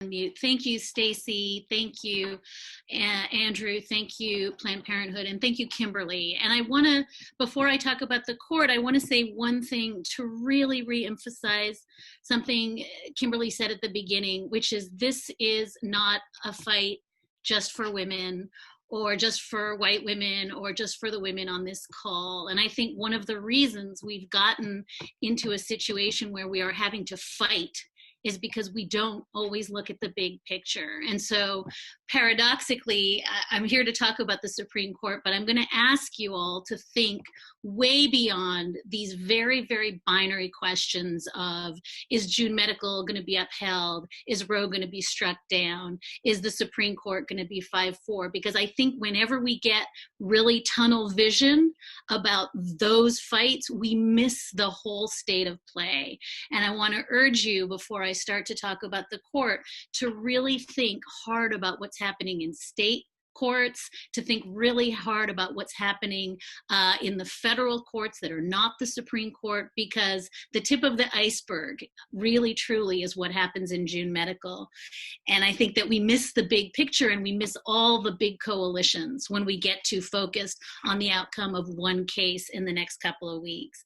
Mute. Thank you, Stacy. Thank you, Andrew. Thank you, Planned Parenthood. And thank you, Kimberly. And I want to, before I talk about the court, I want to say one thing to really re-emphasize something Kimberly said at the beginning, which is this is not a fight just for women or just for white women or just for the women on this call. And I think one of the reasons we've gotten into a situation where we are having to fight is because we don't always look at the big picture. And so paradoxically, I'm here to talk about the Supreme Court, but I'm going to ask you all to think way beyond these very, very binary questions of, is June Medical going to be upheld? Is Roe going to be struck down? Is the Supreme Court going to be 5-4? Because I think whenever we get really tunnel vision about those fights, we miss the whole state of play. And I want to urge you, before I start to talk about the court, to really think hard about what's happening in state courts, to think really hard about what's happening in the federal courts that are not the Supreme Court, because the tip of the iceberg really truly is what happens in June Medical. And I think that we miss the big picture and we miss all the big coalitions when we get too focused on the outcome of one case in the next couple of weeks.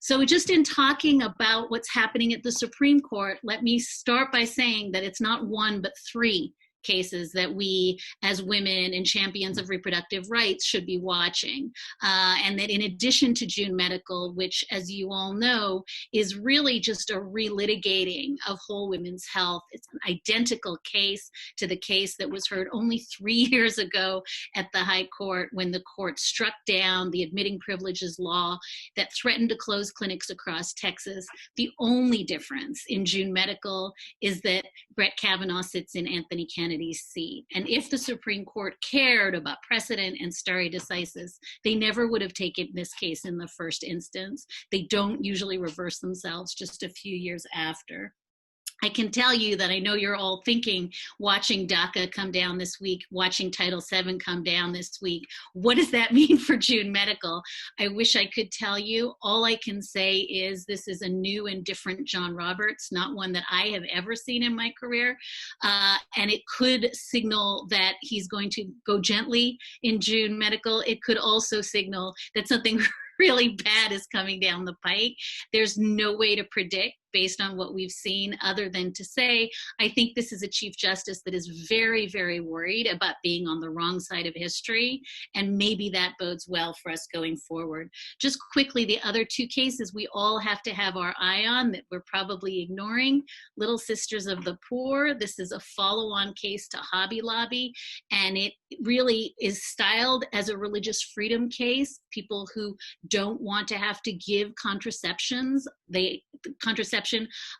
So just in talking about what's happening at the Supreme Court, let me start by saying that it's not one, but three cases that we as women and champions of reproductive rights should be watching. And that in addition to June Medical, which as you all know, is really just a relitigating of whole women's health. It's an identical case to the case that was heard only 3 years ago at the High Court when the court struck down the admitting privileges law that threatened to close clinics across Texas. The only difference in June Medical is that Brett Kavanaugh sits in Anthony Kennedy's seat. And if the Supreme Court cared about precedent and stare decisis, they never would have taken this case in the first instance. They don't usually reverse themselves just a few years after. I can tell you that I know you're all thinking, watching DACA come down this week, watching Title VII come down this week, what does that mean for June Medical? I wish I could tell you. All I can say is this is a new and different John Roberts, not one that I have ever seen in my career. And it could signal that he's going to go gently in June Medical. It could also signal that something really bad is coming down the pike. There's no way to predict based on what we've seen other than to say, I think this is a Chief Justice that is very, very worried about being on the wrong side of history. And maybe that bodes well for us going forward. Just quickly, the other two cases we all have to have our eye on that we're probably ignoring. Little Sisters of the Poor. This is a follow-on case to Hobby Lobby. And it really is styled as a religious freedom case. People who don't want to have to give contraception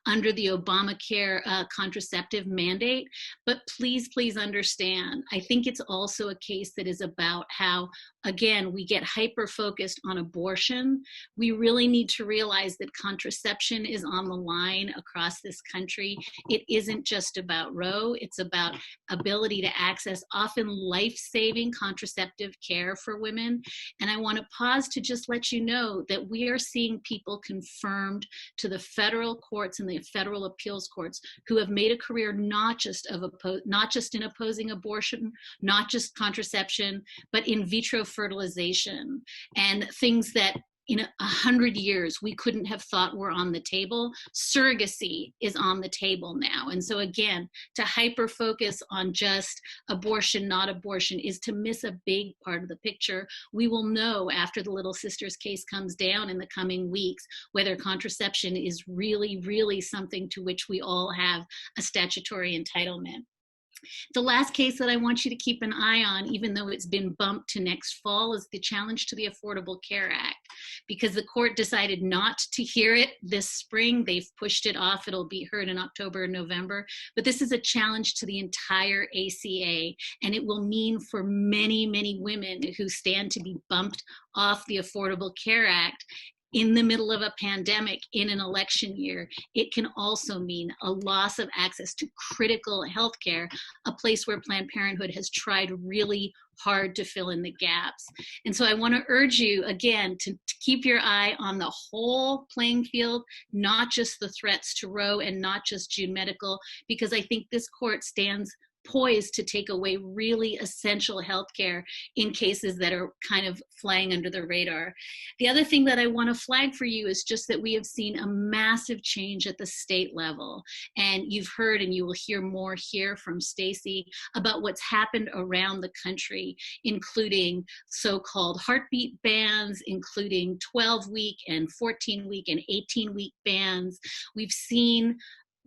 under the Obamacare contraceptive mandate. But please, please understand, I think it's also a case that is about how, again, we get hyper-focused on abortion. We really need to realize that contraception is on the line across this country. It isn't just about Roe, it's about ability to access often life-saving contraceptive care for women. And I want to pause to just let you know that we are seeing people confirmed to the federal courts and the federal appeals courts who have made a career not just in opposing abortion, not just contraception, but in vitro fertilization and things that in 100 years we couldn't have thought were on the table. Surrogacy is on the table now. And so again, to hyper focus on just abortion, not abortion, is to miss a big part of the picture. We will know after the Little Sisters case comes down in the coming weeks whether contraception is really, really something to which we all have a statutory entitlement. The last case that I want you to keep an eye on, even though it's been bumped to next fall, is the challenge to the Affordable Care Act. Because the court decided not to hear it this spring, they've pushed it off. It'll be heard in October and November. But this is a challenge to the entire ACA, and it will mean for many, many women who stand to be bumped off the Affordable Care Act, in the middle of a pandemic in an election year, it can also mean a loss of access to critical healthcare, a place where Planned Parenthood has tried really hard to fill in the gaps. And so I want to urge you again to keep your eye on the whole playing field, not just the threats to Roe and not just June Medical, because I think this court stands poised to take away really essential healthcare in cases that are kind of flying under the radar. The other thing that I want to flag for you is just that we have seen a massive change at the state level. And you've heard, and you will hear more here from Stacey, about what's happened around the country, including so-called heartbeat bans, including 12-week and 14-week and 18-week bans. We've seen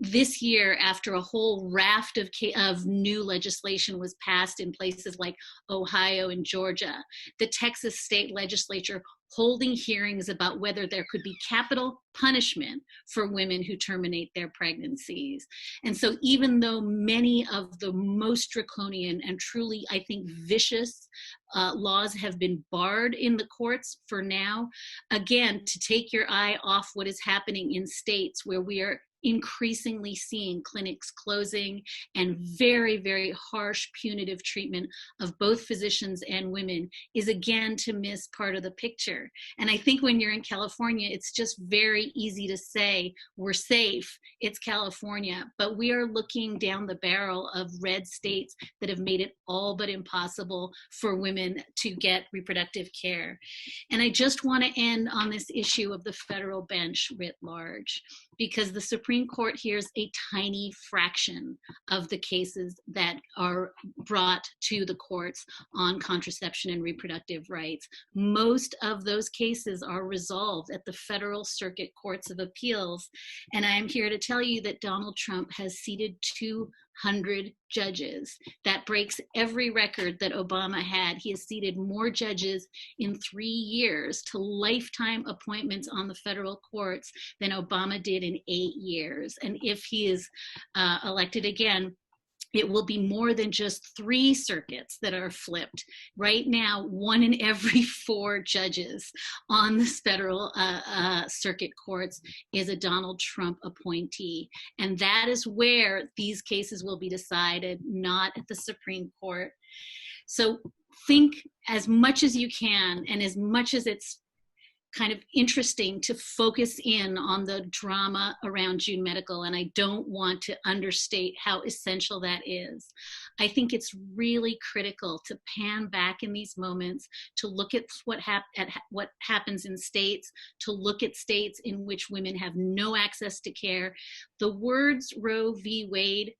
this year, after a whole raft of new legislation was passed in places like Ohio and Georgia, the Texas state legislature holding hearings about whether there could be capital punishment for women who terminate their pregnancies. And so even though many of the most draconian and truly, I think, vicious laws have been barred in the courts for now, again, to take your eye off what is happening in states where we are increasingly seeing clinics closing and very, very harsh punitive treatment of both physicians and women is again to miss part of the picture. And I think when you're in California, it's just very easy to say we're safe, it's California, but we are looking down the barrel of red states that have made it all but impossible for women to get reproductive care. And I just want to end on this issue of the federal bench writ large, because the Supreme Court hears a tiny fraction of the cases that are brought to the courts on contraception and reproductive rights. Most of those cases are resolved at the Federal Circuit Courts of Appeals. And I am here to tell you that Donald Trump has seated 200 judges. That breaks every record that Obama had. He has seated more judges in 3 years to lifetime appointments on the federal courts than Obama did in 8 years. And if he is elected again, it will be more than just 3 circuits that are flipped. Right now, 1 in every 4 judges on the federal circuit courts is a Donald Trump appointee. And that is where these cases will be decided, not at the Supreme Court. So think as much as you can, and as much as it's kind of interesting to focus in on the drama around June Medical, and I don't want to understate how essential that is. I think it's really critical to pan back in these moments, to look at what happens in states, to look at states in which women have no access to care. The words Roe v. Wade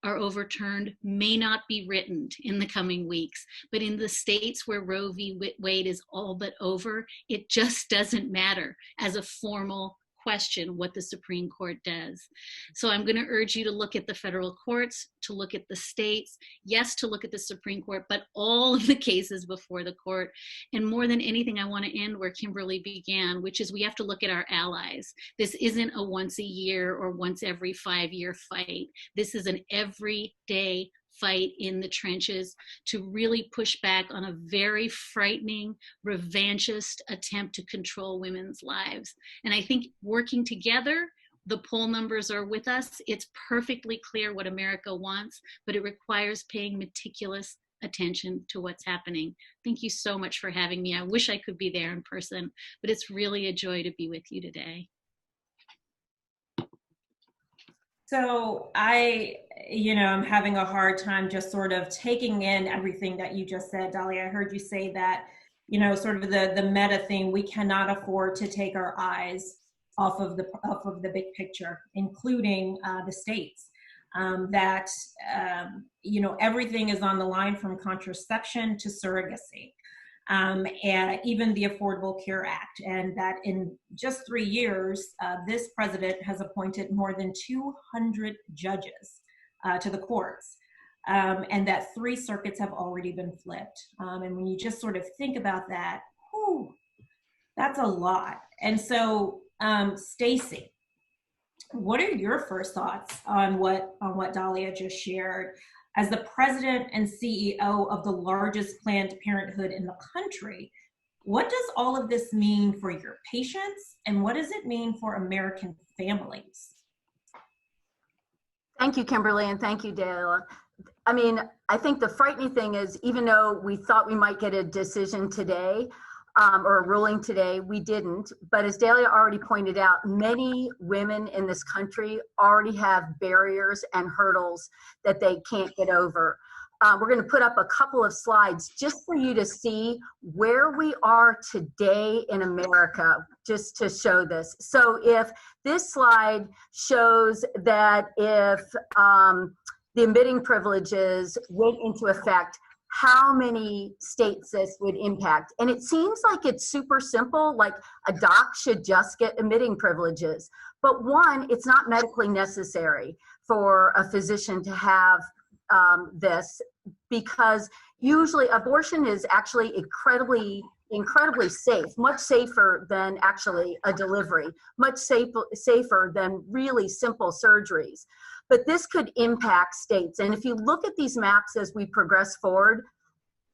are overturned may not be written in the coming weeks, but in the states where Roe v. Wade is all but over, it just doesn't matter as a formal question what the Supreme Court does. So I'm going to urge you to look at the federal courts, to look at the states, yes, to look at the Supreme Court, but all of the cases before the court. And more than anything, I want to end where Kimberly began, which is we have to look at our allies. This isn't a once a year or once every 5-year fight. This is an everyday fight in the trenches to really push back on a very frightening, revanchist attempt to control women's lives. And I think working together, the poll numbers are with us. It's perfectly clear what America wants, but it requires paying meticulous attention to what's happening. Thank you so much for having me. I wish I could be there in person, but it's really a joy to be with you today. So I'm having a hard time just sort of taking in everything that you just said, Dahlia. I heard you say that, sort of the meta thing, we cannot afford to take our eyes off of the big picture, including the states. Everything is on the line from contraception to surrogacy. And even the Affordable Care Act, and that in just 3 years, this president has appointed more than 200 judges to the courts, and that 3 circuits have already been flipped. And when you just sort of think about that, whew, that's a lot. And so, Stacey, what are your first thoughts on what Dahlia just shared? As the president and CEO of the largest Planned Parenthood in the country, What does all of this mean for your patients, and what does it mean for American families? Thank you, Kimberly, and thank you, Dahlia. I mean, I think the frightening thing is, even though we thought we might get a decision today, or a ruling today, we didn't. But as Dahlia already pointed out, many women in this country already have barriers and hurdles that they can't get over. We're going to put up a couple of slides just for you to see where we are today in America, just to show this. So if this slide shows that if the admitting privileges went into effect, how many states this would impact. And it seems like it's super simple, like a doc should just get admitting privileges. But one, it's not medically necessary for a physician to have this, because usually abortion is actually incredibly safe, much safer than actually a delivery, much safer than really simple surgeries. But this could impact states. And if you look at these maps as we progress forward,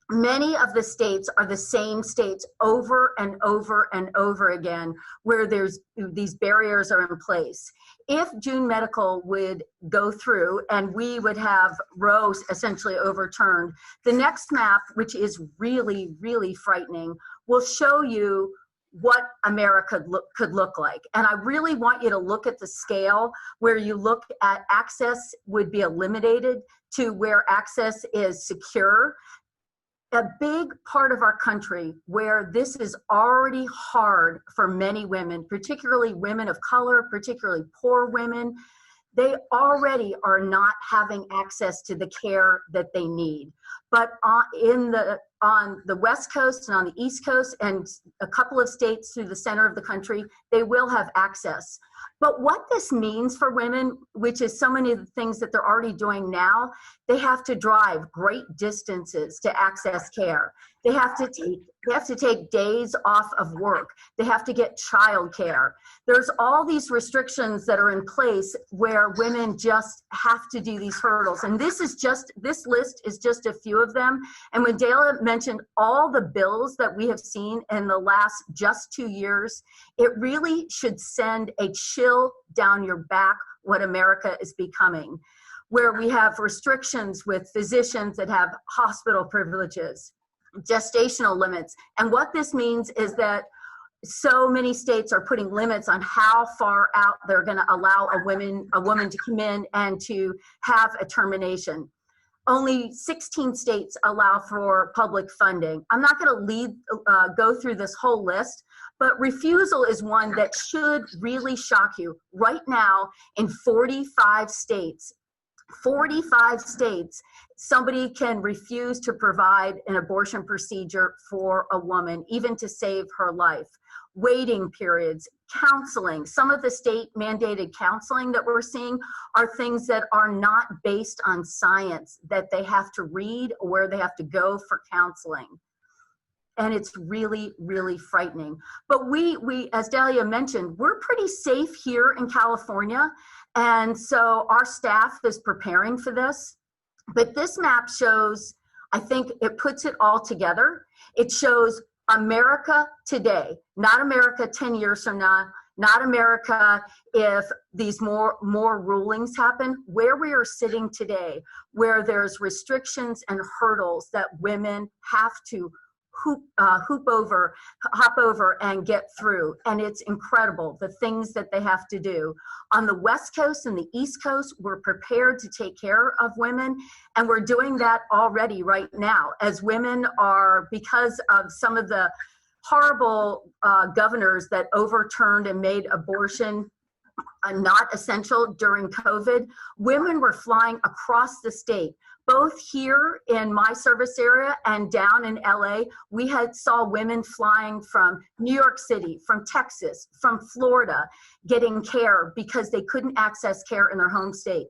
many of the states are the same states over and over and over again where these barriers are in place. If June Medical would go through and we would have Roe essentially overturned, the next map, which is really, really frightening, will show you what America could look like. And I really want you to look at the scale where you look at access would be eliminated to where access is secure. A big part of our country where this is already hard for many women, particularly women of color, particularly poor women, they already are not having access to the care that they need. But on the West Coast and on the East Coast and a couple of states through the center of the country, they will have access. But what this means for women, which is so many of the things that they're already doing now, they have to drive great distances to access care. They have to take days off of work. They have to get childcare. There's all these restrictions that are in place where women just have to do these hurdles. And this list is just a few of them. And when Dahlia mentioned all the bills that we have seen in the last just 2 years, it really should send a chill down your back what America is becoming, where we have restrictions with physicians that have hospital privileges, gestational limits. And what this means is that so many states are putting limits on how far out they're going to allow a woman to come in and to have a termination. Only 16 states allow for public funding. I'm not going to go through this whole list, but refusal is one that should really shock you. Right now, in 45 states, somebody can refuse to provide an abortion procedure for a woman, even to save her life. Waiting periods, counseling. Some of the state mandated counseling that we're seeing are things that are not based on science, that they have to read or where they have to go for counseling. And it's really, really frightening. But we, as Dahlia mentioned, we're pretty safe here in California. And so our staff is preparing for this. But this map shows, I think it puts it all together. It shows America today, not America 10 years from now, not America if these more rulings happen, where we are sitting today, where there's restrictions and hurdles that women have to hop over and get through. And it's incredible, the things that they have to do. On the West Coast and the East Coast, we're prepared to take care of women. And we're doing that already right now, as women are, because of some of the horrible governors that overturned and made abortion not essential during COVID, women were flying across the state. Both here in my service area and down in LA, we saw women flying from New York City, from Texas, from Florida, getting care because they couldn't access care in their home state.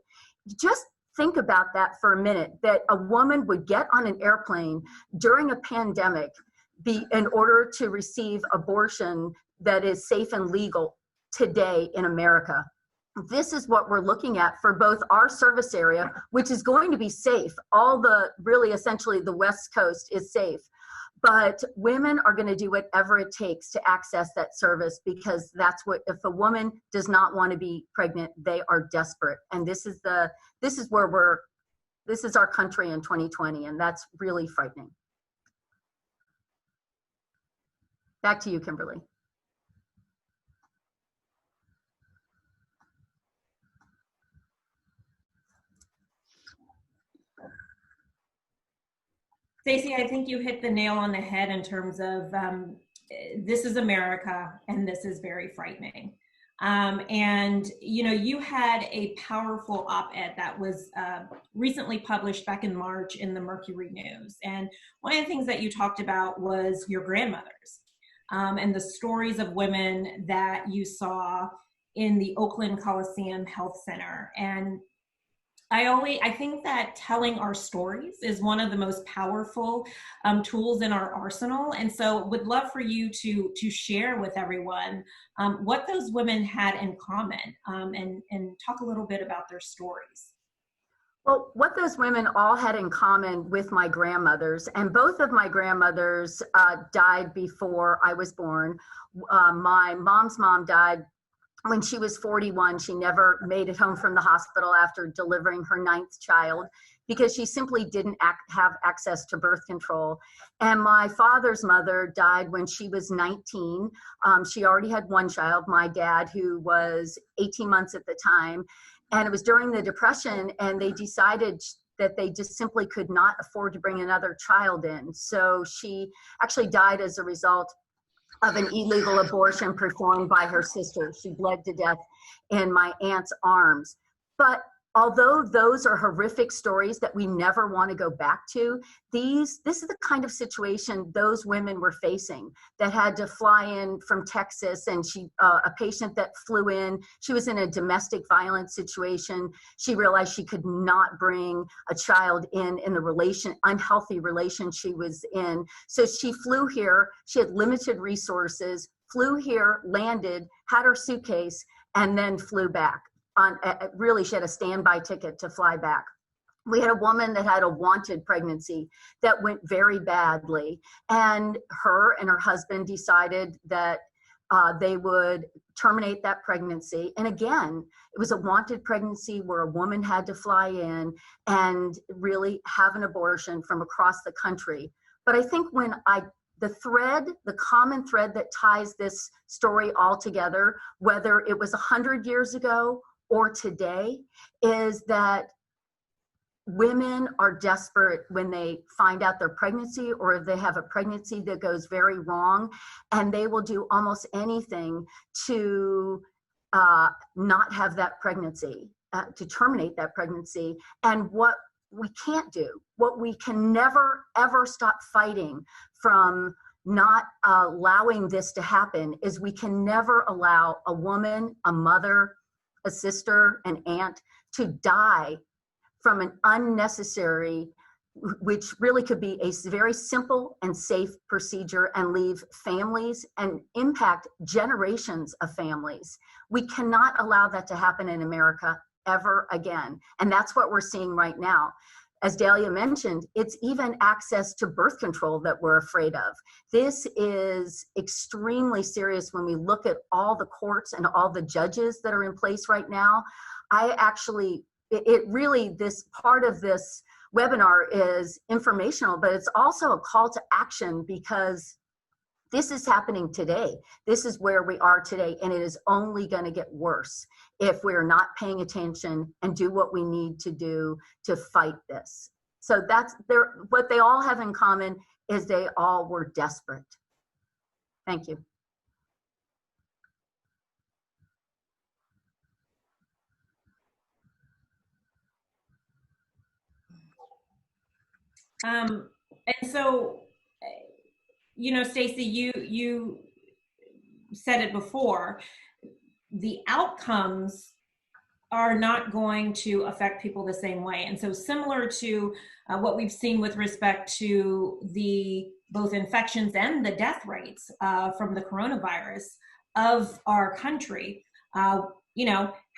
Just think about that for a minute, that a woman would get on an airplane during a pandemic in order to receive abortion that is safe and legal today in America. This is what we're looking at for both our service area, which is going to be safe. Essentially the West Coast is safe. But women are going to do whatever it takes to access that service, because that's what, if a woman does not want to be pregnant, they are desperate. And this is our country in 2020, and that's really frightening. Back to you, Kimberly. Stacey, I think you hit the nail on the head in terms of this is America, and this is very frightening. And you had a powerful op-ed that was recently published back in March in the Mercury News. And one of the things that you talked about was your grandmothers and the stories of women that you saw in the Oakland Coliseum Health Center. And I think that telling our stories is one of the most powerful tools in our arsenal. And so would love for you to share with everyone what those women had in common and talk a little bit about their stories. Well, what those women all had in common with my grandmothers, and both of my grandmothers died before I was born. My mom's mom died when she was 41. She never made it home from the hospital after delivering her 9th child because she simply didn't have access to birth control. And my father's mother died when she was 19. She already had one child, my dad, who was 18 months at the time. And it was during the Depression, and they decided that they just simply could not afford to bring another child in. So she actually died as a result of an illegal abortion performed by her sister. She bled to death in my aunt's arms. But although those are horrific stories that we never want to go back to, this is the kind of situation those women were facing, that had to fly in from Texas, and a patient that flew in, she was in a domestic violence situation. She realized she could not bring a child in the unhealthy relation she was in. So she flew here. She had limited resources, flew here, landed, had her suitcase, and then flew back. Really, she had a standby ticket to fly back. We had a woman that had a wanted pregnancy that went very badly, and her husband decided that they would terminate that pregnancy. And again, it was a wanted pregnancy where a woman had to fly in and really have an abortion from across the country. But I think the common thread that ties this story all together, whether it was 100 years ago or today, is that women are desperate when they find out their pregnancy, or if they have a pregnancy that goes very wrong, and they will do almost anything to not have that pregnancy, to terminate that pregnancy. And what we can't do, what we can never, ever stop fighting from not allowing this to happen, is we can never allow a woman, a mother, a sister, an aunt to die from an unnecessary, which really could be a very simple and safe procedure, and leave families and impact generations of families. We cannot allow that to happen in America ever again. And that's what we're seeing right now. As Dahlia mentioned, it's even access to birth control that we're afraid of. This is extremely serious when we look at all the courts and all the judges that are in place right now. This part of this webinar is informational, but it's also a call to action, because this is happening today. This is where we are today, and it is only going to get worse if we're not paying attention and do what we need to do to fight this. So what they all have in common is they all were desperate. Thank you. And so, Stacey, you said it before, the outcomes are not going to affect people the same way. And so similar to what we've seen with respect to the both infections and the death rates from the coronavirus of our country, how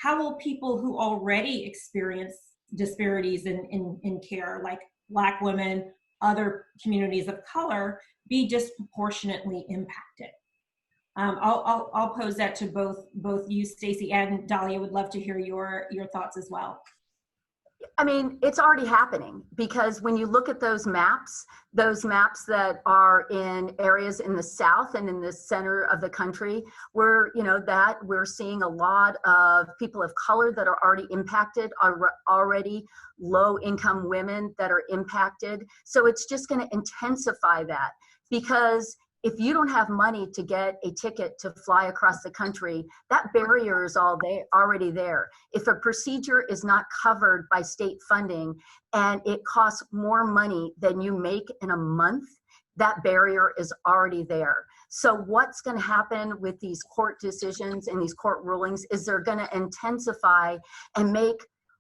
will people who already experience disparities in care, like Black women, other communities of color, be disproportionately impacted? I'll pose that to both you, Stacey, and Dahlia. Would love to hear your thoughts as well. I mean, it's already happening, because when you look at those maps that are in areas in the South and in the center of the country, where, that we're seeing a lot of people of color that are already impacted, are already low income women that are impacted. So it's just going to intensify that, because if you don't have money to get a ticket to fly across the country, that barrier is already there. If a procedure is not covered by state funding and it costs more money than you make in a month, that barrier is already there. So what's going to happen with these court decisions and these court rulings is they're going to intensify and make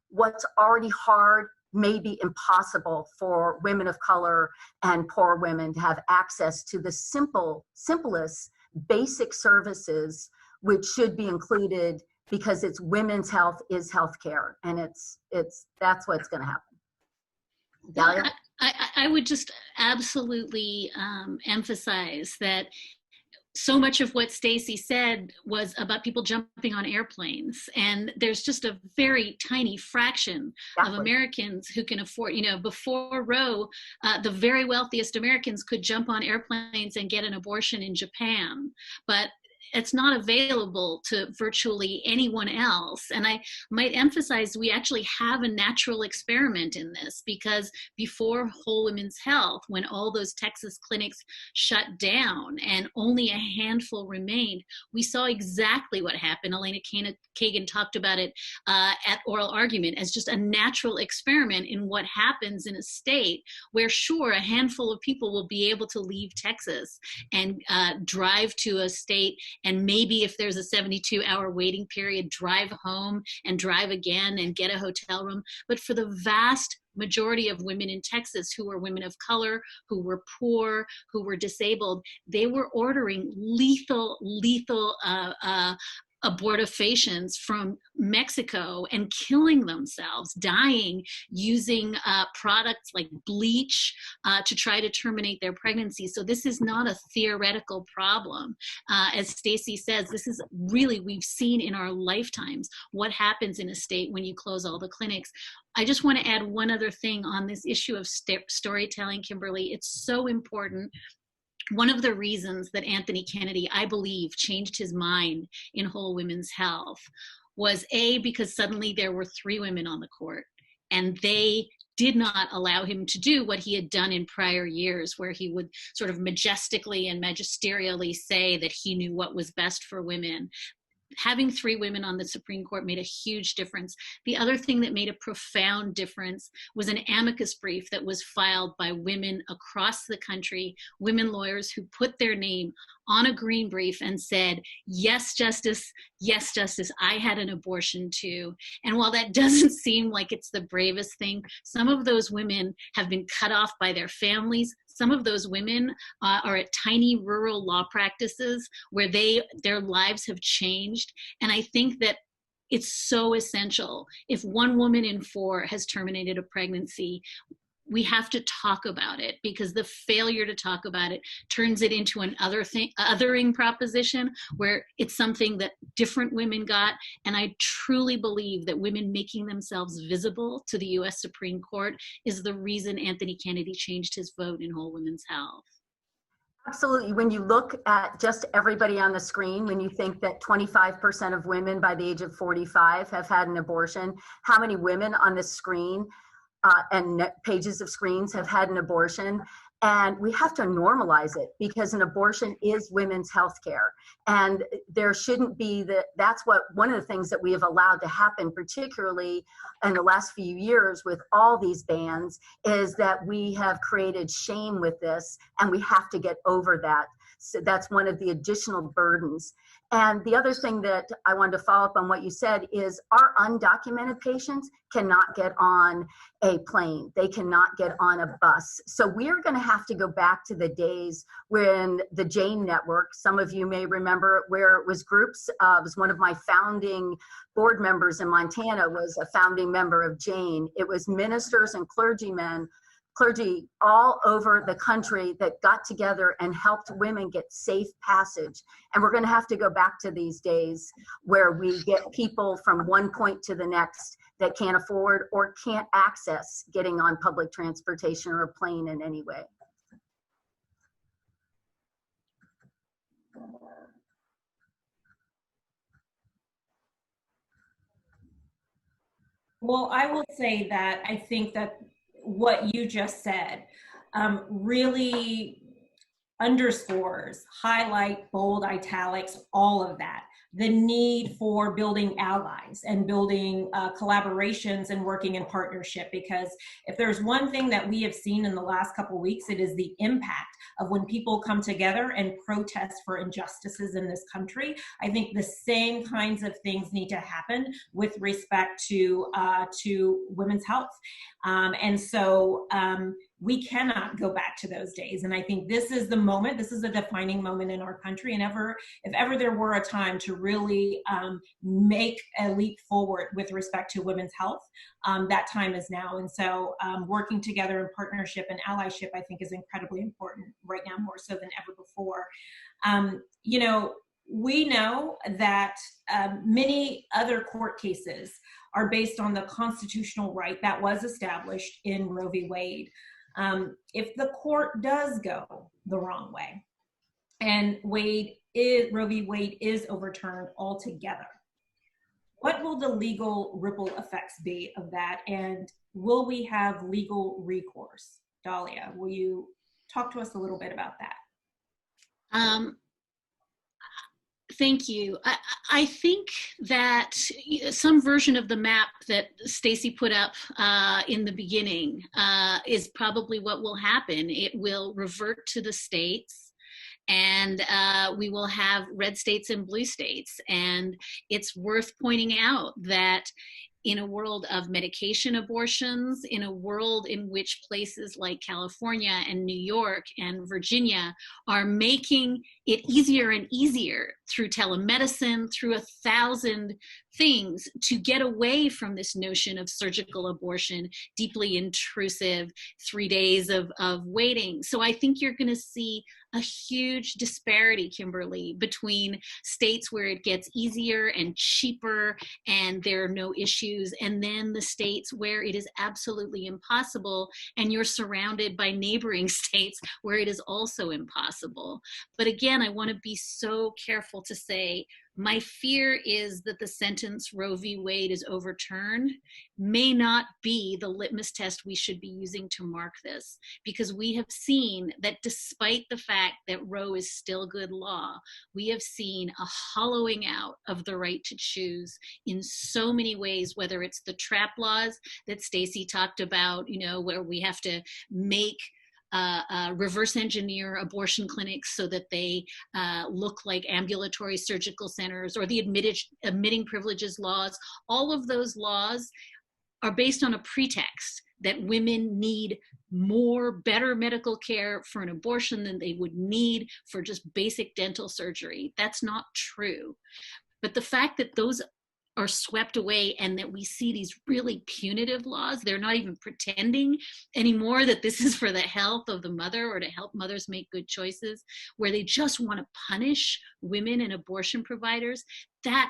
what's already hard may be impossible for women of color and poor women to have access to the simplest basic services, which should be included, because it's women's health is healthcare, and that's what's going to happen. Dahlia? I would just absolutely emphasize that so much of what Stacey said was about people jumping on airplanes, and there's just a very tiny fraction of Americans who can afford, before Roe, the very wealthiest Americans could jump on airplanes and get an abortion in Japan, but it's not available to virtually anyone else. And I might emphasize, we actually have a natural experiment in this, because before Whole Women's Health, when all those Texas clinics shut down and only a handful remained, we saw exactly what happened. Elena Kagan talked about it at oral argument as just a natural experiment in what happens in a state where, sure, a handful of people will be able to leave Texas and drive to a state, and maybe if there's a 72-hour waiting period, drive home and drive again and get a hotel room. But for the vast majority of women in Texas who were women of color, who were poor, who were disabled, they were ordering lethal abortifacients from Mexico and killing themselves, dying, using products like bleach to try to terminate their pregnancy. So this is not a theoretical problem. As Stacey says, this is really, we've seen in our lifetimes what happens in a state when you close all the clinics. I just want to add one other thing on this issue of storytelling, Kimberly. It's so important. One of the reasons that Anthony Kennedy, I believe, changed his mind in Whole Women's Health was because suddenly there were 3 women on the court, and they did not allow him to do what he had done in prior years, where he would sort of majestically and magisterially say that he knew what was best for women. Having 3 women on the Supreme Court made a huge difference. The other thing that made a profound difference was an amicus brief that was filed by women across the country, women lawyers who put their name on a green brief and said, yes, Justice, I had an abortion too. And while that doesn't seem like it's the bravest thing, some of those women have been cut off by their families. Some of those women are at tiny rural law practices where their lives have changed. And I think that it's so essential. If 1 woman in 4 has terminated a pregnancy, we have to talk about it, because the failure to talk about it turns it into an othering proposition, where it's something that different women got. And I truly believe that women making themselves visible to the US Supreme Court is the reason Anthony Kennedy changed his vote in Whole Women's Health. Absolutely. When you look at just everybody on the screen, when you think that 25% of women by the age of 45 have had an abortion, how many women on the screen and pages of screens have had an abortion? And we have to normalize it, because an abortion is women's health care. And there shouldn't be that's one of the things that we have allowed to happen, particularly in the last few years with all these bans, is that we have created shame with this, and we have to get over that. So that's one of the additional burdens. And the other thing that I wanted to follow up on what you said is our undocumented patients cannot get on a plane. They cannot get on a bus. So we're going to have to go back to the days when the Jane Network, some of you may remember, where it was groups, it was one of my founding board members in Montana was a founding member of Jane. It was ministers and clergymen clergy all over the country that got together and helped women get safe passage. And we're going to have to go back to these days where we get people from one point to the next that can't afford or can't access getting on public transportation or a plane in any way. Well, I will say that I think that what you just said really underscores, highlight, bold, italics, all of that. The need for building allies and building collaborations and working in partnership, because if there's one thing that we have seen in the last couple of weeks, it is the impact of when people come together and protest for injustices in this country. I think the same kinds of things need to happen with respect to women's health. And so we cannot go back to those days. And I think this is the moment, this is a defining moment in our country. And if ever there were a time to really make a leap forward with respect to women's health, that time is now. And so working together in partnership and allyship, I think, is incredibly important right now, more so than ever before. You know, we know that many other court cases are based on the constitutional right that was established in Roe v. Wade. If the court does go the wrong way and Roe v. Wade is overturned altogether, what will the legal ripple effects be of that? And will we have legal recourse? Dahlia, will you talk to us a little bit about that? Thank you. I think that some version of the map that Stacy put up in the beginning is probably what will happen. It will revert to the states, and we will have red states and blue states. And it's worth pointing out that in a world of medication abortions, in a world in which places like California and New York and Virginia are making it easier and easier through telemedicine, through 1,000 things, to get away from this notion of surgical abortion, deeply intrusive, 3 days of waiting. So I think you're going to see a huge disparity, Kimberly, between states where it gets easier and cheaper and there are no issues, and then the states where it is absolutely impossible and you're surrounded by neighboring states where it is also impossible. But again, I want to be so careful to say, my fear is that the sentence Roe v. Wade is overturned may not be the litmus test we should be using to mark this, because we have seen that despite the fact that Roe is still good law, we have seen a hollowing out of the right to choose in so many ways, whether it's the trap laws that Stacy talked about, you know, where we have to make reverse engineer abortion clinics so that they look like ambulatory surgical centers, or the admitting privileges laws. All of those laws are based on a pretext that women need better medical care for an abortion than they would need for just basic dental surgery. That's not true. But the fact that those are swept away and that we see these really punitive laws, they're not even pretending anymore that this is for the health of the mother or to help mothers make good choices, where they just want to punish women and abortion providers, that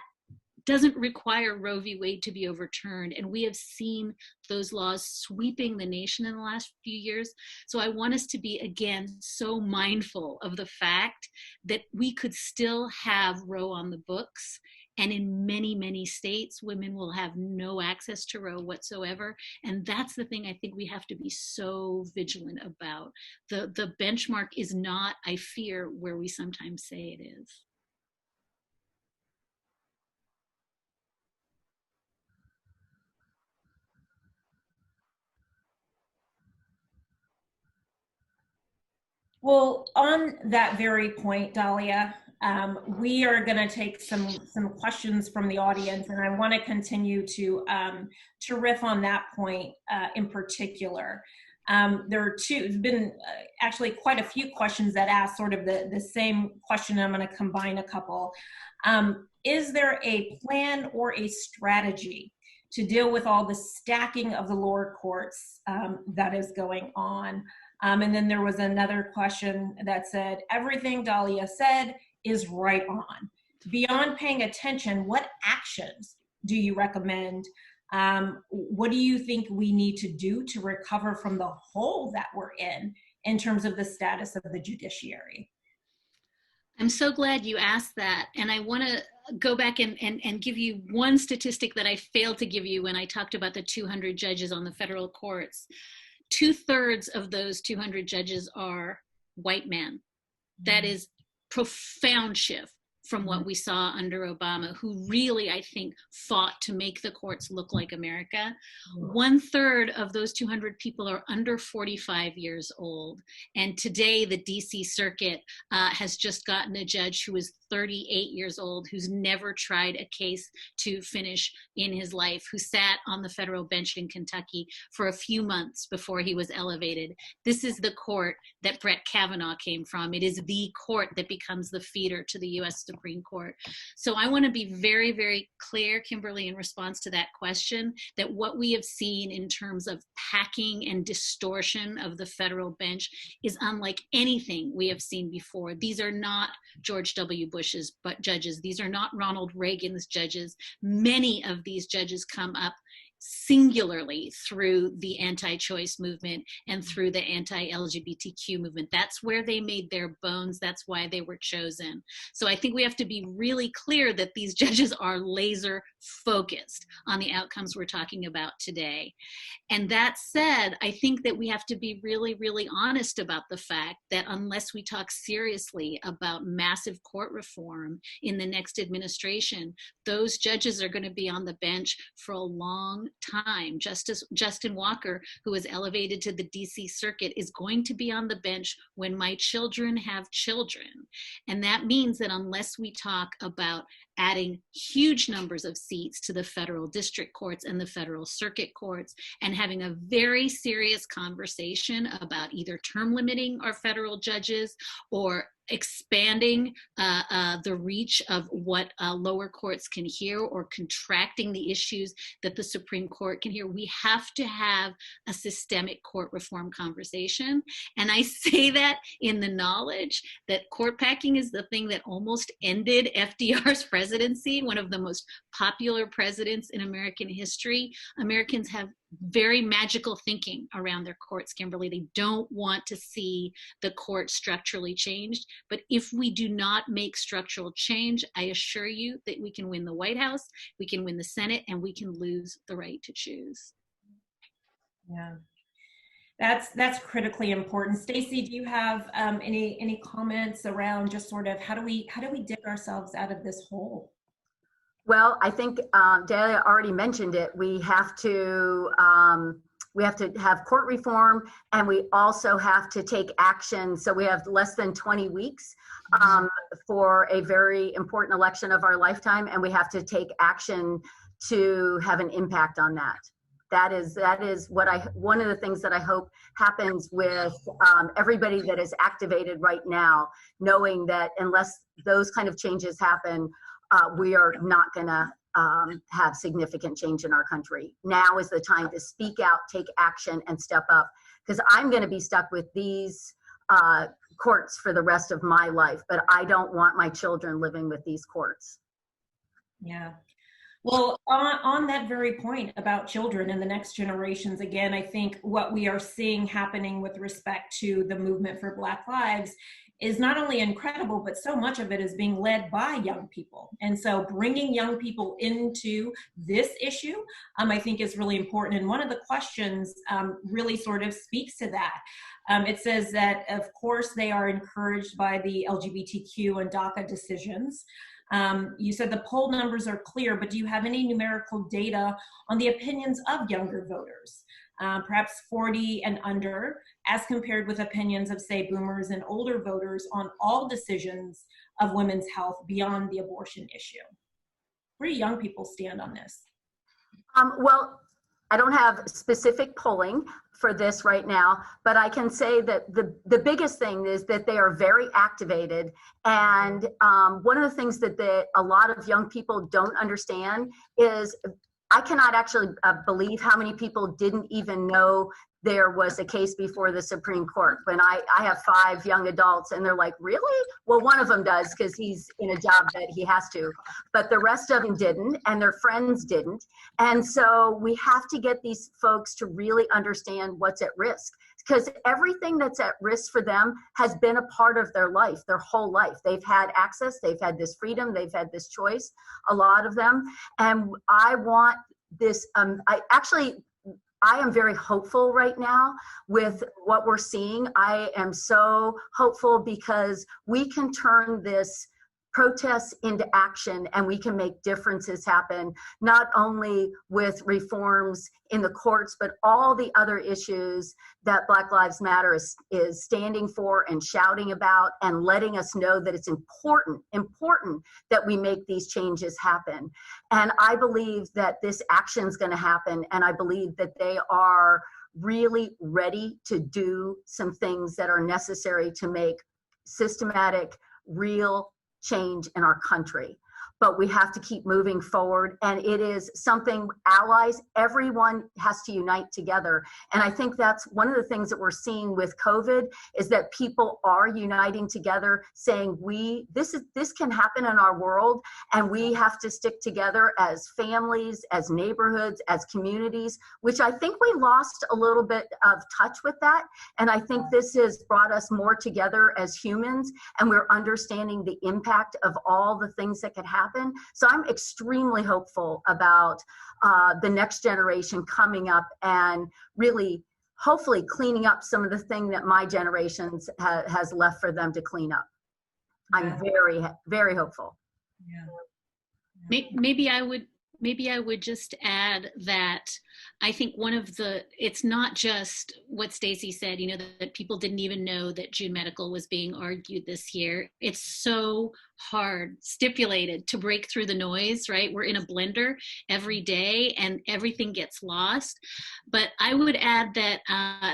doesn't require Roe v. Wade to be overturned. And we have seen those laws sweeping the nation in the last few years. So I want us to be, again, so mindful of the fact that we could still have Roe on the books. And in many, many states, women will have no access to Roe whatsoever. And that's the thing I think we have to be so vigilant about. The benchmark is not, I fear, where we sometimes say it is. Well, on that very point, Dahlia, we are going to take some questions from the audience, and I want to continue to riff on that point in particular. There's been actually quite a few questions that ask sort of the same question. I'm going to combine a couple. Is there a plan or a strategy to deal with all the stacking of the lower courts that is going on. And then there was another question that said, everything Dahlia said is right on. Beyond paying attention, what actions do you recommend? What do you think we need to do to recover from the hole that we're in terms of the status of the judiciary? I'm so glad you asked that. And I want to go back and give you one statistic that I failed to give you when I talked about the 200 judges on the federal courts. 2/3 of those 200 judges are white men. That is profound shift from what we saw under Obama, who really, I think, fought to make the courts look like America. 1/3 of those 200 people are under 45 years old. And today, the DC Circuit has just gotten a judge who is 38 years old, who's never tried a case to finish in his life, who sat on the federal bench in Kentucky for a few months before he was elevated. This is the court that Brett Kavanaugh came from. It is the court that becomes the feeder to the U.S. Supreme Court. So I want to be very, very clear, Kimberly, in response to that question, that what we have seen in terms of packing and distortion of the federal bench is unlike anything we have seen before. These are not George W. Bush's judges. These are not Ronald Reagan's judges. Many of these judges come up singularly through the anti-choice movement and through the anti-LGBTQ movement. That's where they made their bones. That's why they were chosen. So I think we have to be really clear that these judges are laser focused on the outcomes we're talking about today. And that said, I think that we have to be really, really honest about the fact that unless we talk seriously about massive court reform in the next administration, those judges are going to be on the bench for a long time. Justice Justin Walker, who was elevated to the DC Circuit, is going to be on the bench when my children have children. And that means that unless we talk about adding huge numbers of seats to the federal district courts and the federal circuit courts and having a very serious conversation about either term limiting our federal judges or expanding the reach of what lower courts can hear or contracting the issues that the Supreme Court can hear. We have to have a systemic court reform conversation. And I say that in the knowledge that court packing is the thing that almost ended FDR's presidency, one of the most popular presidents in American history. Americans have very magical thinking around their courts, Kimberly. They don't want to see the court structurally changed. But if we do not make structural change, I assure you that we can win the White House, we can win the Senate, and we can lose the right to choose. Yeah, that's critically important. Stacey, do you have any comments around just sort of how do we dig ourselves out of this hole? Well, I think Dahlia already mentioned it. We have to have court reform, and we also have to take action. So we have less than 20 weeks for a very important election of our lifetime, and we have to take action to have an impact on that. That is what one of the things that I hope happens with everybody that is activated right now, knowing that unless those kind of changes happen, we are not going to have significant change in our country. Now is the time to speak out, take action, and step up, because I'm going to be stuck with these courts for the rest of my life, but I don't want my children living with these courts. Yeah. Well, on that very point about children and the next generations, again, I think what we are seeing happening with respect to the movement for Black Lives is not only incredible, but so much of it is being led by young people. And so bringing young people into this issue, I think is really important. And one of the questions really sort of speaks to that. It says that, of course, they are encouraged by the LGBTQ and DACA decisions. You said the poll numbers are clear, but do you have any numerical data on the opinions of younger voters? Perhaps 40 and under, as compared with opinions of, say, boomers and older voters on all decisions of women's health beyond the abortion issue. Where do young people stand on this? Well, I don't have specific polling for this right now, but I can say that the biggest thing is that they are very activated. And one of the things that a lot of young people don't understand is I cannot actually believe how many people didn't even know there was a case before the Supreme Court. When I have 5 young adults and they're like, really? Well, one of them does because he's in a job that he has to, but the rest of them didn't, and their friends didn't. And so we have to get these folks to really understand what's at risk, because everything that's at risk for them has been a part of their life, their whole life. They've had access, they've had this freedom, they've had this choice, a lot of them. And I want this, I am very hopeful right now with what we're seeing. I am so hopeful because we can turn this protests into action, and we can make differences happen, not only with reforms in the courts, but all the other issues that Black Lives Matter is standing for and shouting about, and letting us know that it's important that we make these changes happen. And I believe that this action is going to happen, and I believe that they are really ready to do some things that are necessary to make systematic, real change in our country. But we have to keep moving forward, and it is something allies, everyone has to unite together. And I think that's one of the things that we're seeing with COVID, is that people are uniting together, saying this can happen in our world, and we have to stick together as families, as neighborhoods, as communities, which I think we lost a little bit of touch with that. And I think this has brought us more together as humans, and we're understanding the impact of all the things that could happen. So I'm extremely hopeful about the next generation coming up and really, hopefully, cleaning up some of the things that my generations has left for them to clean up. I'm very, very hopeful. Yeah. Maybe I would just add that I think it's not just what Stacey said, that people didn't even know that June Medical was being argued this year. It's so hard, stipulated, to break through the noise, right? We're in a blender every day and everything gets lost. But I would add that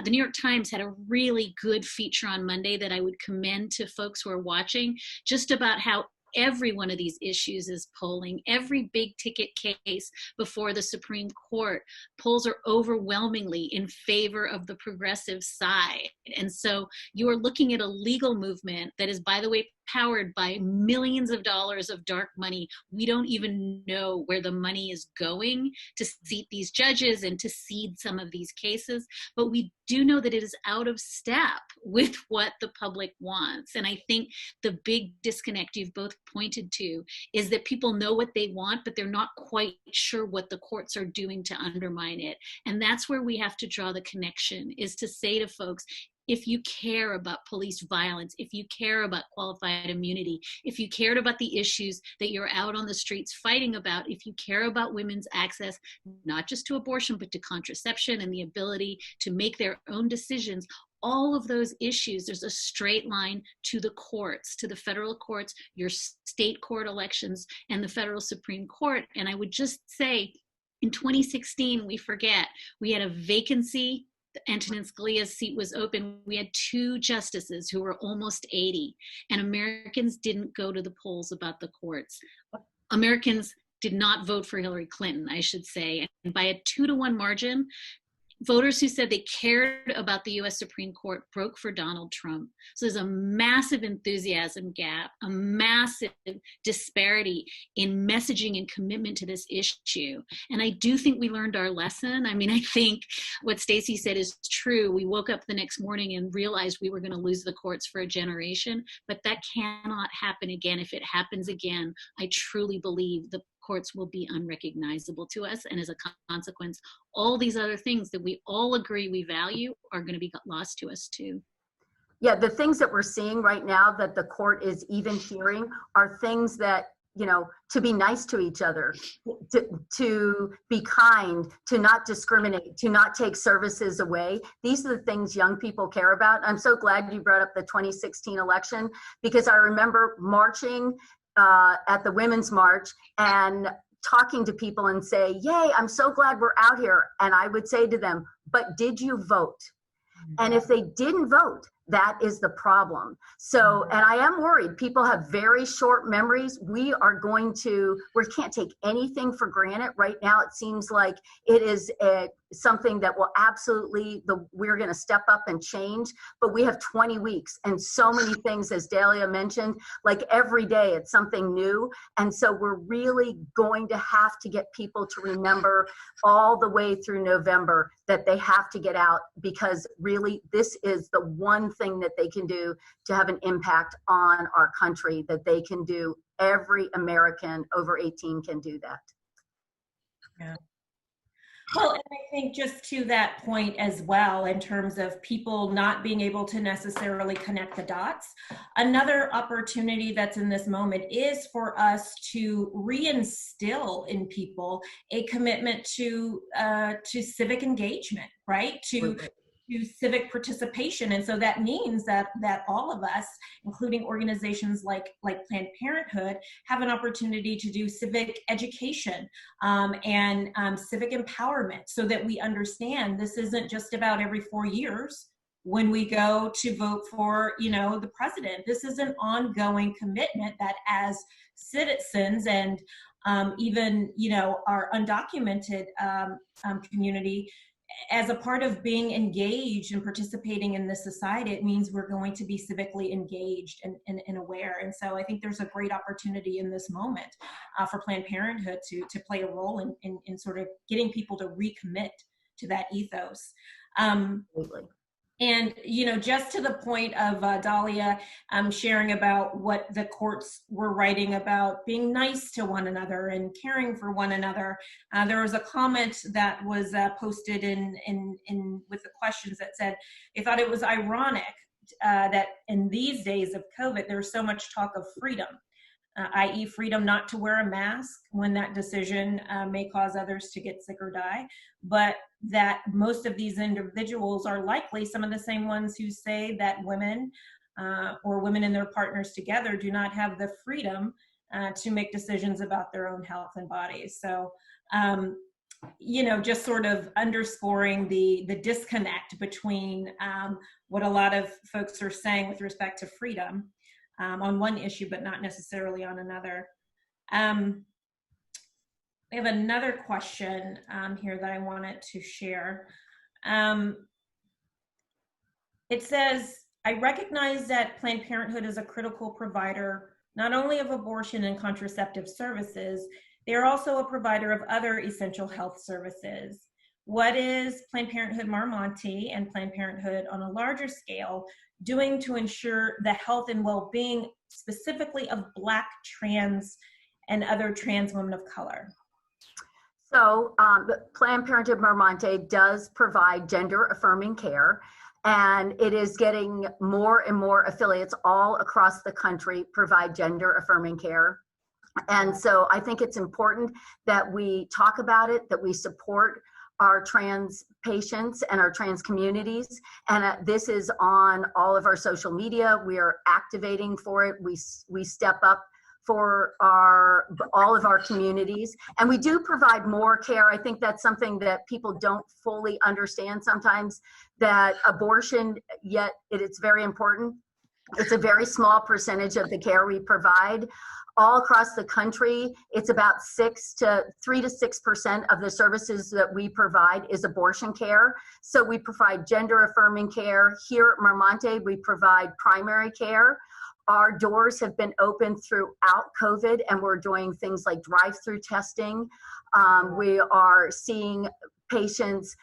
the New York Times had a really good feature on Monday that I would commend to folks who are watching, just about how every one of these issues is polling. Every big ticket case before the Supreme Court, polls are overwhelmingly in favor of the progressive side. And so you are looking at a legal movement that is, by the way, powered by millions of dollars of dark money. We don't even know where the money is going to seat these judges and to seed some of these cases, but we do know that it is out of step with what the public wants. And I think the big disconnect you've both pointed to is that people know what they want, but they're not quite sure what the courts are doing to undermine it. And that's where we have to draw the connection, is to say to folks, if you care about police violence, if you care about qualified immunity, if you cared about the issues that you're out on the streets fighting about, if you care about women's access, not just to abortion, but to contraception and the ability to make their own decisions, all of those issues, there's a straight line to the courts, to the federal courts, your state court elections, and the federal Supreme Court. And I would just say, in 2016, we forget, we had a vacancy. Antonin Scalia's seat was open. We had 2 justices who were almost 80, and Americans didn't go to the polls about the courts. Americans did not vote for Hillary Clinton, I should say. And by a 2-to-1 margin, voters who said they cared about the US Supreme Court broke for Donald Trump. So there's a massive enthusiasm gap, a massive disparity in messaging and commitment to this issue. And I do think we learned our lesson. I mean, I think what Stacey said is true. We woke up the next morning and realized we were going to lose the courts for a generation, but that cannot happen again. If it happens again, I truly believe the courts will be unrecognizable to us. And as a consequence, all these other things that we all agree we value are going to be lost to us too. Yeah, the things that we're seeing right now that the court is even hearing are things that, to be nice to each other, to be kind, to not discriminate, to not take services away. These are the things young people care about. I'm so glad you brought up the 2016 election, because I remember marching at the Women's March and talking to people and say, yay, I'm so glad we're out here. And I would say to them, but did you vote? And if they didn't vote, That is the problem. So, and I am worried. People have very short memories. We can't take anything for granted right now. It seems like it is something that will absolutely, we're going to step up and change, but we have 20 weeks and so many things, as Dahlia mentioned, like every day it's something new. And so we're really going to have to get people to remember all the way through November that they have to get out, because really this is the one thing that they can do to have an impact on our country, that they can do. Every American over 18 can do that. Yeah. Well, and I think just to that point as well, in terms of people not being able to necessarily connect the dots, another opportunity that's in this moment is for us to reinstill in people a commitment to civic engagement, right? To civic participation. And so that means that all of us, including organizations like Planned Parenthood, have an opportunity to do civic education and civic empowerment, so that we understand this isn't just about every 4 years when we go to vote for, the president. This is an ongoing commitment that as citizens and even, our undocumented community, as a part of being engaged and participating in this society, it means we're going to be civically engaged and aware. And so I think there's a great opportunity in this moment for Planned Parenthood to play a role in sort of getting people to recommit to that ethos. Absolutely. And, just to the point of Dahlia sharing about what the courts were writing about being nice to one another and caring for one another, there was a comment that was posted in with the questions that said they thought it was ironic that in these days of COVID, there's so much talk of freedom, i.e. freedom not to wear a mask when that decision may cause others to get sick or die, but that most of these individuals are likely some of the same ones who say that women or women and their partners together do not have the freedom to make decisions about their own health and bodies. So, just sort of underscoring the disconnect between what a lot of folks are saying with respect to freedom on one issue, but not necessarily on another. We have another question here that I wanted to share. It says, I recognize that Planned Parenthood is a critical provider, not only of abortion and contraceptive services, they are also a provider of other essential health services. What is Planned Parenthood Monte and Planned Parenthood on a larger scale doing to ensure the health and well-being specifically of Black, trans, and other trans women of color? So Planned Parenthood Monte does provide gender affirming care, and it is getting more and more affiliates all across the country provide gender affirming care. And so I think it's important that we talk about it, that we support our trans patients and our trans communities. And this is on all of our social media. We are activating for it. We step up for all of our communities. And we do provide more care. I think that's something that people don't fully understand sometimes, that abortion, yet it's very important. It's a very small percentage of the care we provide. All across the country, it's about 3 to 6% of the services that we provide is abortion care. So we provide gender affirming care. Here at Monte, we provide primary care. Our doors have been open throughout COVID, and we're doing things like drive-through testing. We are seeing patients,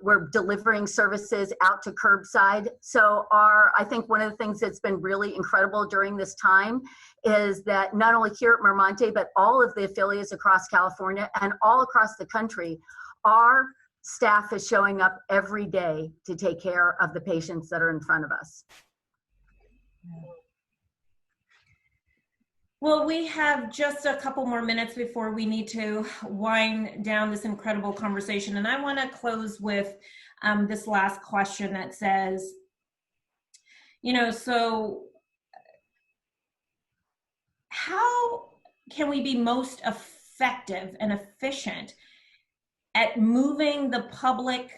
we're delivering services out to curbside. So I think one of the things that's been really incredible during this time is that not only here at Monte, but all of the affiliates across California and all across the country, our staff is showing up every day to take care of the patients that are in front of us. Well, we have just a couple more minutes before we need to wind down this incredible conversation. And I want to close with this last question that says, so how can we be most effective and efficient at moving the public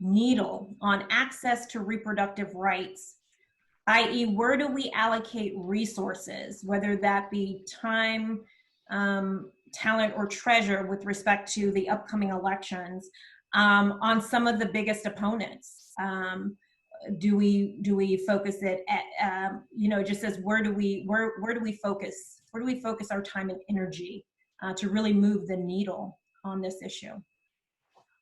needle on access to reproductive rights, i.e., where do we allocate resources, whether that be time, talent, or treasure with respect to the upcoming elections, on some of the biggest opponents? Do we focus it at, just as where do we focus our time and energy to really move the needle on this issue?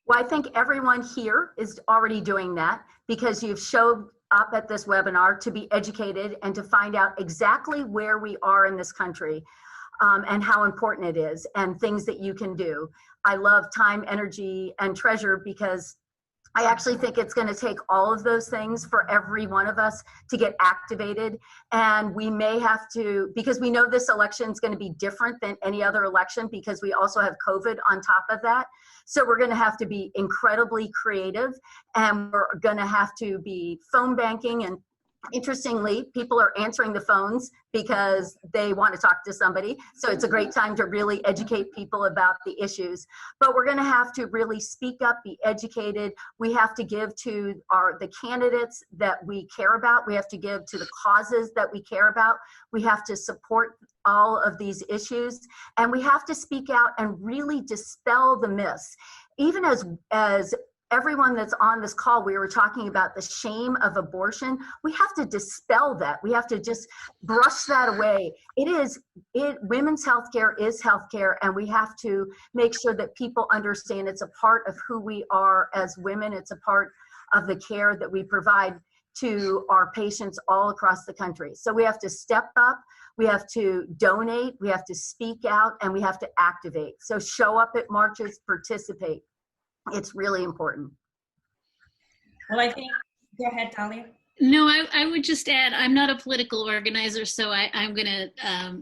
Well, I think everyone here is already doing that because you've showed up at this webinar to be educated and to find out exactly where we are in this country, and how important it is and things that you can do. I love time, energy, and treasure because I actually think it's going to take all of those things for every one of us to get activated. And we may have to, because we know this election is going to be different than any other election because we also have COVID on top of that. So we're going to have to be incredibly creative, and we're going to have to be phone banking. And interestingly, people are answering the phones because they want to talk to somebody. So it's a great time to really educate people about the issues. But we're going to have to really speak up, be educated. We have to give to the candidates that we care about. We have to give to the causes that we care about. We have to support all of these issues. And we have to speak out and really dispel the myths. Even as everyone that's on this call, we were talking about the shame of abortion. We have to dispel that. We have to just brush that away. Women's healthcare is healthcare, and we have to make sure that people understand it's a part of who we are as women. It's a part of the care that we provide to our patients all across the country. So we have to step up, we have to donate, we have to speak out, and we have to activate. So show up at marches, participate. It's really important. Well, I think, go ahead, Dahlia. No, I would just add, I'm not a political organizer, so I'm going to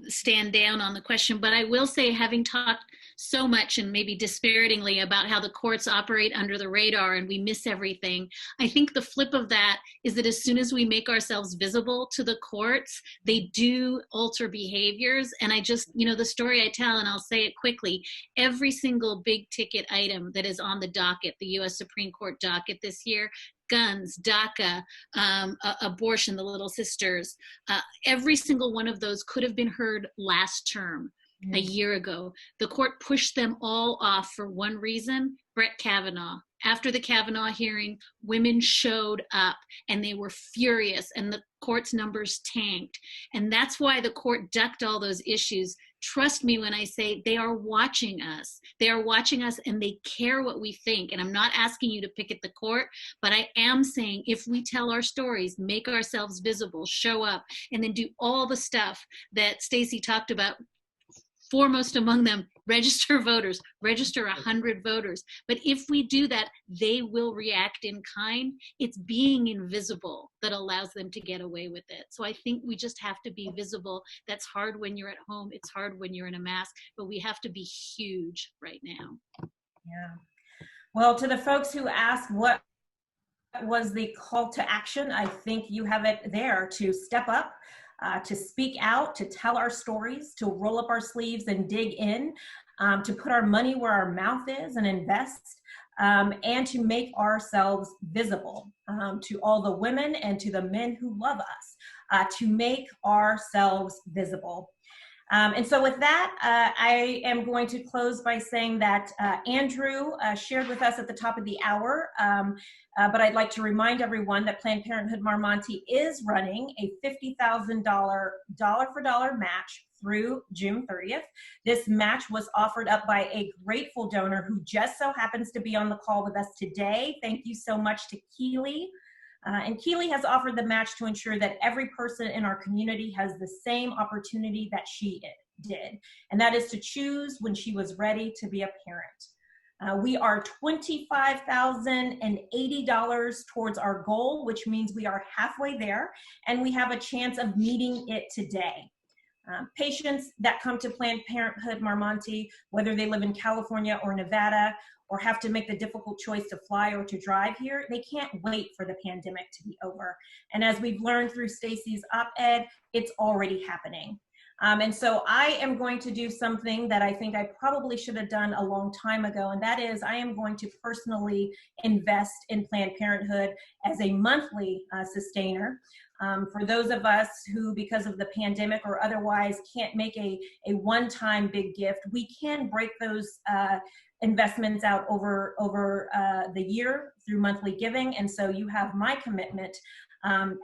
stand down on the question. But I will say, having talked so much and maybe disparagingly about how the courts operate under the radar and we miss everything, I think the flip of that is that as soon as we make ourselves visible to the courts, they do alter behaviors. And I just, the story I tell, and I'll say it quickly, every single big ticket item that is on the docket, the U.S. Supreme Court docket this year, guns, DACA, abortion, the Little Sisters, every single one of those could have been heard last term, a year ago. The court pushed them all off for one reason: Brett Kavanaugh. After the Kavanaugh hearing, women showed up and they were furious, and the court's numbers tanked. And that's why the court ducked all those issues. Trust me when I say they are watching us. They are watching us and they care what we think. And I'm not asking you to picket the court, but I am saying if we tell our stories, make ourselves visible, show up, and then do all the stuff that Stacey talked about, foremost among them, register voters, register 100 voters. But if we do that, they will react in kind. It's being invisible that allows them to get away with it. So I think we just have to be visible. That's hard when you're at home. It's hard when you're in a mask, but we have to be huge right now. Yeah. Well, to the folks who asked what was the call to action, I think you have it there: to step up, to speak out, to tell our stories, to roll up our sleeves and dig in, to put our money where our mouth is and invest, and to make ourselves visible to all the women and to the men who love us, to make ourselves visible. And so with that, I am going to close by saying that Andrew shared with us at the top of the hour, but I'd like to remind everyone that Planned Parenthood Monte is running a $50,000 dollar-for-dollar match through June 30th. This match was offered up by a grateful donor who just so happens to be on the call with us today. Thank you so much to Keely. And Keely has offered the match to ensure that every person in our community has the same opportunity that she did, and that is to choose when she was ready to be a parent. We are $25,080 towards our goal, which means we are halfway there, and we have a chance of meeting it today. Patients that come to Planned Parenthood Monte, whether they live in California or Nevada, or have to make the difficult choice to fly or to drive here, they can't wait for the pandemic to be over. And as we've learned through Stacey's op-ed, it's already happening. And so I am going to do something that I think I probably should have done a long time ago, and that is I am going to personally invest in Planned Parenthood as a monthly sustainer. For those of us who, because of the pandemic or otherwise, can't make a one-time big gift, we can break those investments out over the year through monthly giving. And so you have my commitment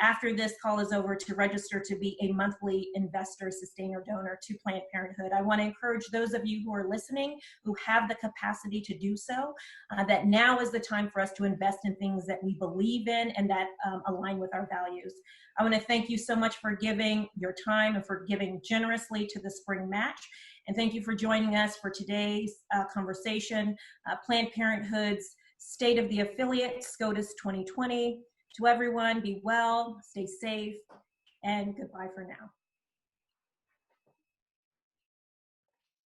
after this call is over to register to be a monthly investor, sustainer, donor to Planned Parenthood. I want to encourage those of you who are listening who have the capacity to do so, that now is the time for us to invest in things that we believe in and that align with our values. I want to thank you so much for giving your time and for giving generously to the spring match. And thank you for joining us for today's conversation, Planned Parenthood's State of the Affiliate, SCOTUS 2020. To everyone, be well, stay safe, and goodbye for now.